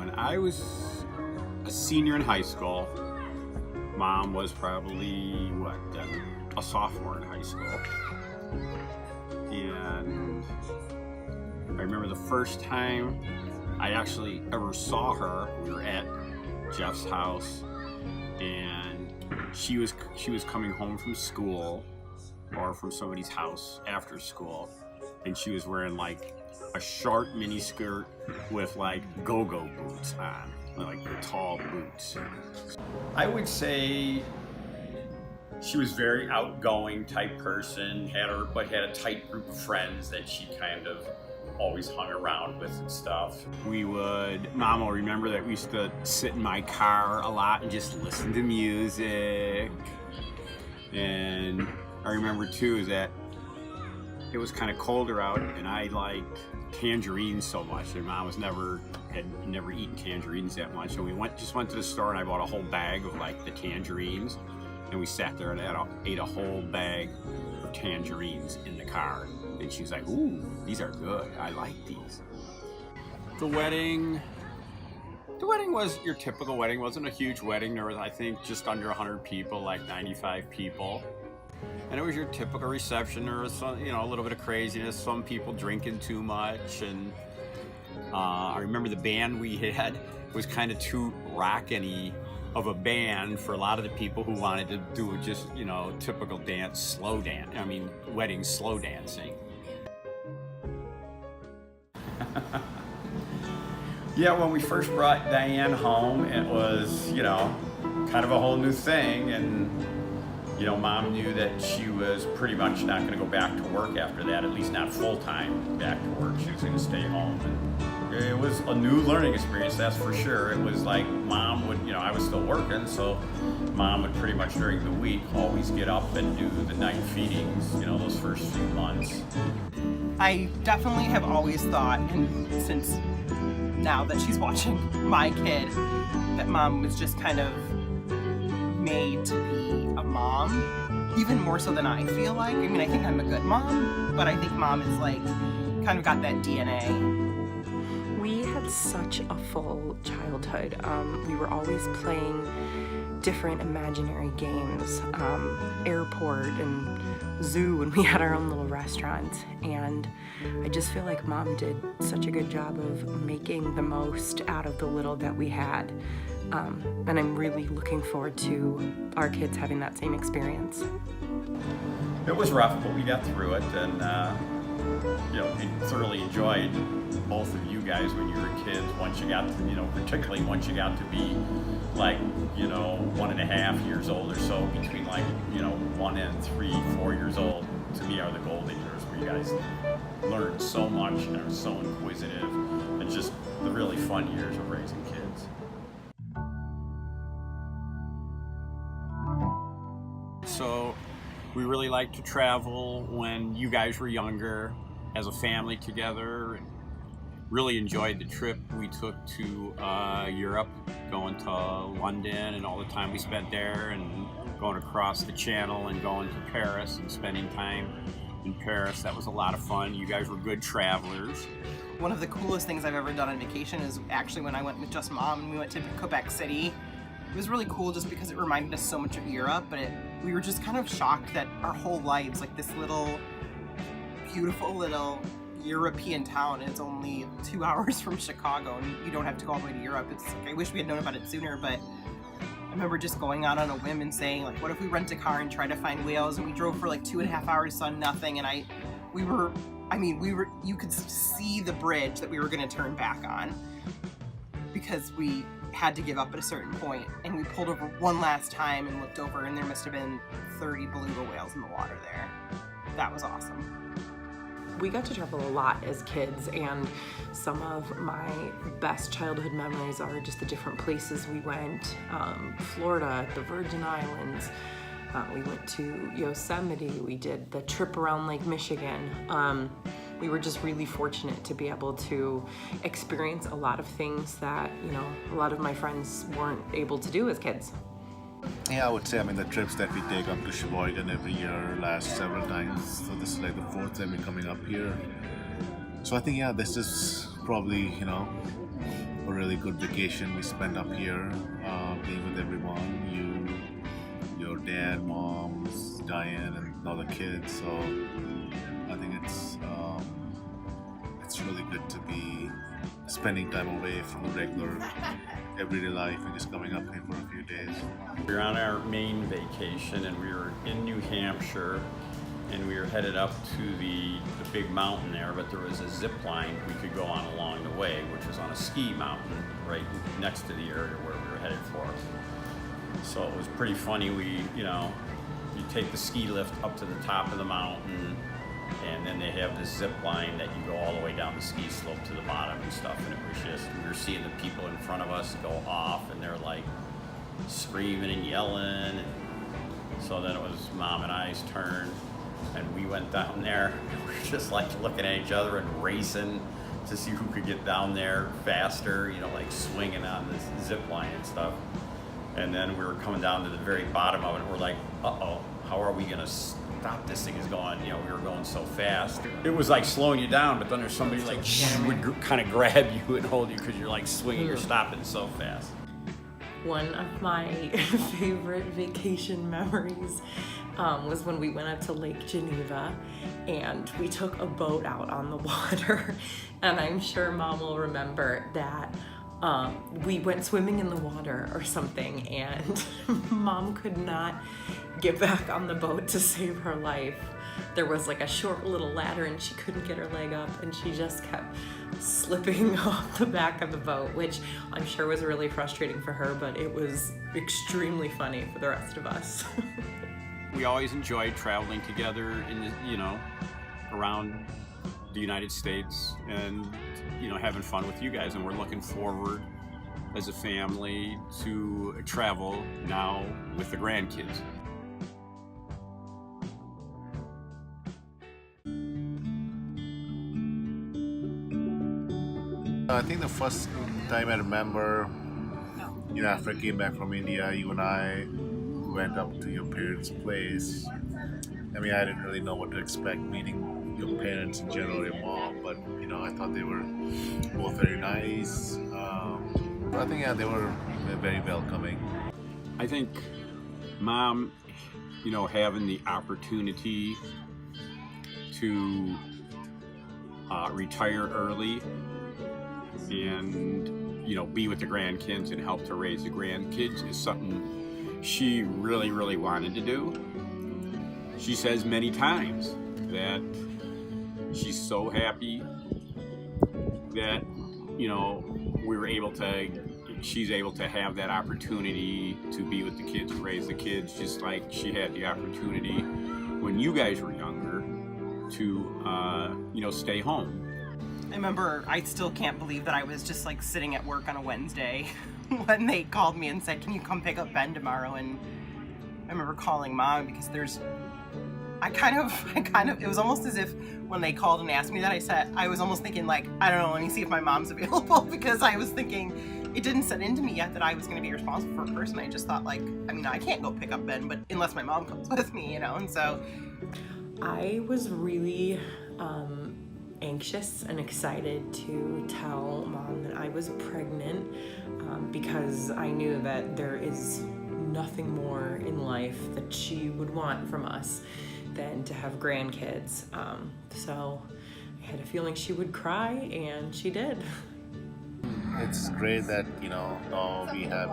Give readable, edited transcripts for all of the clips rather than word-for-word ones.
when I was a senior in high school, Mom was probably, a sophomore in high school. And I remember the first time I actually ever saw her, we were at Jeff's house, and she was coming home from school or from somebody's house after school, and she was wearing like a short mini skirt with like go-go boots on, like the tall boots. I would say she was very outgoing type person, had a tight group of friends that she kind of always hung around with and stuff. Mom will remember that we used to sit in my car a lot and just listen to music. And I remember too is that it was kind of colder out and I liked tangerines so much, and Mom had never eaten tangerines that much. So we just went to the store and I bought a whole bag of like the tangerines, and we sat there and ate a whole bag of tangerines in the car. And she was like, "Ooh, these are good. I like these." The wedding was your typical wedding. It wasn't a huge wedding. There was, I think, just under 100 people, like 95 people. And it was your typical reception. There was some, a little bit of craziness, some people drinking too much. And I remember the band we had was kind of too rockin' of a band for a lot of the people who wanted to do just, typical dance, wedding slow dancing. Yeah, when we first brought Diane home, it was, kind of a whole new thing. And, Mom knew that she was pretty much not going to go back to work after that, at least not full-time back to work. She was going to stay home. And it was a new learning experience, that's for sure. It was like Mom would, I was still working, so Mom would pretty much during the week always get up and do the night feedings, those first few months. I definitely have always thought, and since now that she's watching my kid, that Mom was just kind of made to be a mom, even more so than I feel like. I think I'm a good mom, but I think Mom is like, kind of got that DNA. We had such a full childhood. We were always playing different imaginary games, airport and zoo, and we had our own little restaurant. And I just feel like Mom did such a good job of making the most out of the little that we had. And I'm really looking forward to our kids having that same experience. It was rough, but we got through it, and thoroughly enjoyed both of you guys when you were kids. Once you got to, particularly once you got to be like, 1.5 years old or so, between like, 1 and 3, 4 years old, to me are the golden years where you guys learned so much and are so inquisitive. It's just the really fun years of raising kids. So we really liked to travel when you guys were younger as a family together. Really enjoyed the trip we took to Europe, going to London and all the time we spent there, and going across the channel and going to Paris and spending time in Paris. That was a lot of fun. You guys were good travelers. One of the coolest things I've ever done on vacation is actually when I went with just Mom and we went to Quebec City. It was really cool just because it reminded us so much of Europe, but we were just kind of shocked that our whole lives, like this little, beautiful little European town, is only 2 hours from Chicago, and you don't have to go all the way to Europe. It's like, I wish we had known about it sooner, but I remember just going out on a whim and saying, like, what if we rent a car and try to find whales? And we drove for like 2.5 hours, saw nothing, and you could see the bridge that we were going to turn back on because we had to give up at a certain point, and we pulled over one last time and looked over, and there must have been 30 beluga whales in the water there. That was awesome. We got to travel a lot as kids, and some of my best childhood memories are just the different places we went. Florida, the Virgin Islands, we went to Yosemite, we did the trip around Lake Michigan. We were just really fortunate to be able to experience a lot of things that, a lot of my friends weren't able to do as kids. Yeah, I would say, the trips that we take up to Sheboygan every year last several times. So this is like the 4th time we're coming up here. So I think, this is probably, a a really good vacation we spent up here, being with everyone. Your dad, moms, Diane, and all the kids. So I think it's really good to be spending time away from the regular everyday life and just coming up here for a few days. We were on our main vacation and we were in New Hampshire and we were headed up to the big mountain there, but there was a zip line we could go on along the way, which was on a ski mountain right next to the area where we were headed for. So it was pretty funny. You take the ski lift up to the top of the mountain, and then they have this zip line that you go all the way down the ski slope to the bottom and stuff. And it was just, we were seeing the people in front of us go off, and they're like screaming and yelling. And so then it was Mom and I's turn, and we went down there. And we were just like looking at each other and racing to see who could get down there faster, like swinging on this zip line and stuff. And then we were coming down to the very bottom of it, and we're like, uh-oh, how are we gonna stop this thing is going, we were going so fast. It was like slowing you down, but then there's somebody like would kind of grab you and hold you because you're like swinging, you're stopping so fast. One of my favorite vacation memories was when we went up to Lake Geneva and we took a boat out on the water. And I'm sure Mom will remember that we went swimming in the water or something, and Mom could not get back on the boat to save her life. There was like a short little ladder and she couldn't get her leg up, and she just kept slipping off the back of the boat, which I'm sure was really frustrating for her, but it was extremely funny for the rest of us. We always enjoyed traveling together around the United States and having fun with you guys, and we're looking forward as a family to travel now with the grandkids. I think the first time I remember, after I came back from India, you and I went up to your parents' place. I mean, I didn't really know what to expect meeting your parents in general, your mom, but I thought they were both very nice. I think they were very welcoming. I think Mom, having the opportunity to retire early and be with the grandkids and help to raise the grandkids is something she really, really wanted to do. She says many times that she's so happy that she's able to have that opportunity to be with the kids, raise the kids, just like she had the opportunity when you guys were younger to stay home. I remember, I still can't believe that I was just like sitting at work on a Wednesday when they called me and said, can you come pick up Ben tomorrow? And I remember calling Mom because it was almost as if when they called and asked me that, I was almost thinking like, I don't know, let me see if my mom's available, because I was thinking it didn't set into me yet that I was going to be responsible for a person. I just thought like, I can't go pick up Ben, but unless my mom comes with me, and so. I was really anxious and excited to tell Mom that I was pregnant because I knew that there is nothing more in life that she would want from us than to have grandkids. So I had a feeling she would cry, and she did. It's great that now we have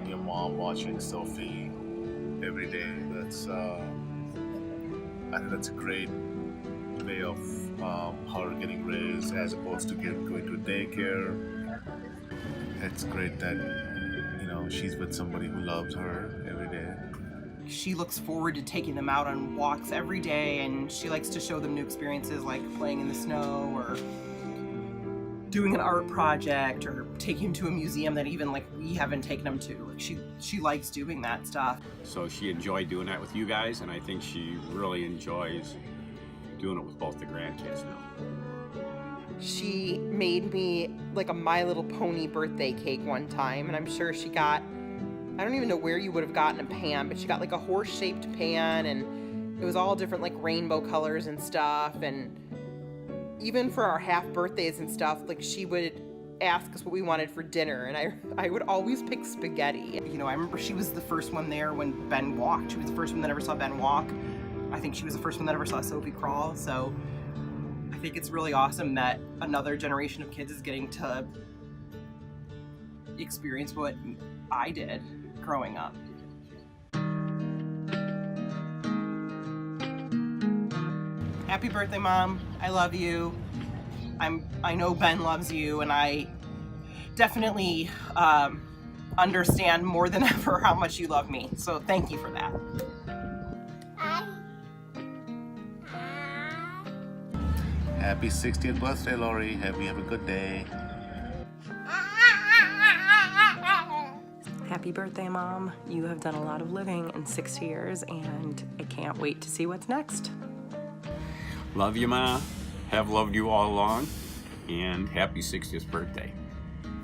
your mom watching Sophie every day. I think that's a great way of her getting raised as opposed to going to daycare. It's great that she's with somebody who loves her every day. She looks forward to taking them out on walks every day, and she likes to show them new experiences like playing in the snow or doing an art project or taking them to a museum that even like we haven't taken them to. Like she likes doing that stuff. So she enjoyed doing that with you guys, and I think she really enjoys doing it with both the grandkids now. She made me like a My Little Pony birthday cake one time, and I'm sure she got, I don't even know where you would have gotten a pan, but she got like a horse-shaped pan, and it was all different like rainbow colors and stuff. And even for our half birthdays and stuff, like she would ask us what we wanted for dinner, and I would always pick spaghetti. You know, I remember she was the first one there when Ben walked. She was the first one that ever saw Ben walk. I think she was the first one that ever saw Sophie crawl. So I think it's really awesome that another generation of kids is getting to experience what I did growing up. Happy birthday, Mom. I love you. I know Ben loves you, and I definitely understand more than ever how much you love me. So thank you for that. Happy 60th birthday, Lori. Have a good day. Happy birthday, Mom. You have done a lot of living in 6 years, and I can't wait to see what's next. Love you, Ma. Have loved you all along. And happy 60th birthday.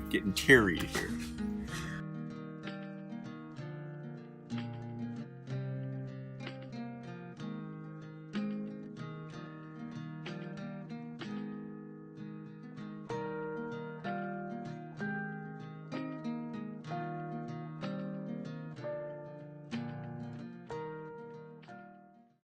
Getting teary here.